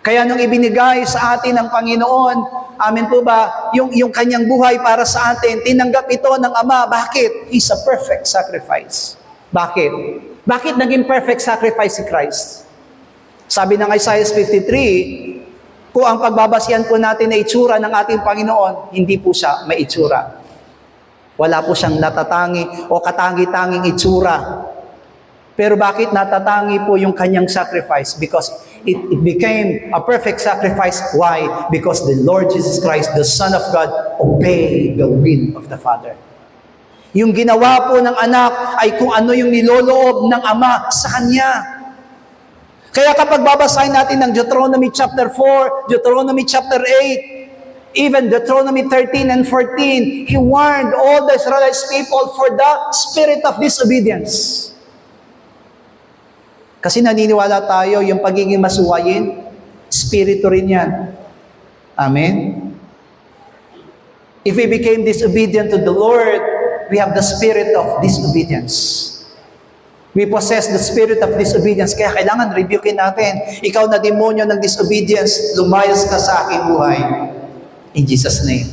Kaya nung ibinigay sa atin ng Panginoon, amen po ba, yung kanyang buhay para sa atin, tinanggap ito ng Ama. Bakit? He's a perfect sacrifice. Bakit? Bakit naging perfect sacrifice si Christ? Sabi ng Isaiah 53, kung ang pagbabasihan po natin na itsura ng ating Panginoon, hindi po siya may itsura. Wala po siyang natatangi o katangi-tanging itsura. Pero bakit natatangi po yung kanyang sacrifice? Because it became a perfect sacrifice. Why? Because the Lord Jesus Christ, the Son of God, obeyed the will of the Father. Yung ginawa po ng anak ay kung ano yung niloloob ng Ama sa Kanya. Kaya kapag babasahin natin ng Deuteronomy chapter 4, Deuteronomy chapter 8, even Deuteronomy 13 and 14, He warned all the Israelite people for the spirit of disobedience. Kasi naniniwala tayo, yung pagiging masuwayin, spirito rin yan. Amen? If we became disobedient to the Lord, we have the spirit of disobedience. We possess the spirit of disobedience. Kaya kailangan rebukein natin. Ikaw na demonyo ng disobedience, lumayas ka sa aking buhay. In Jesus' name.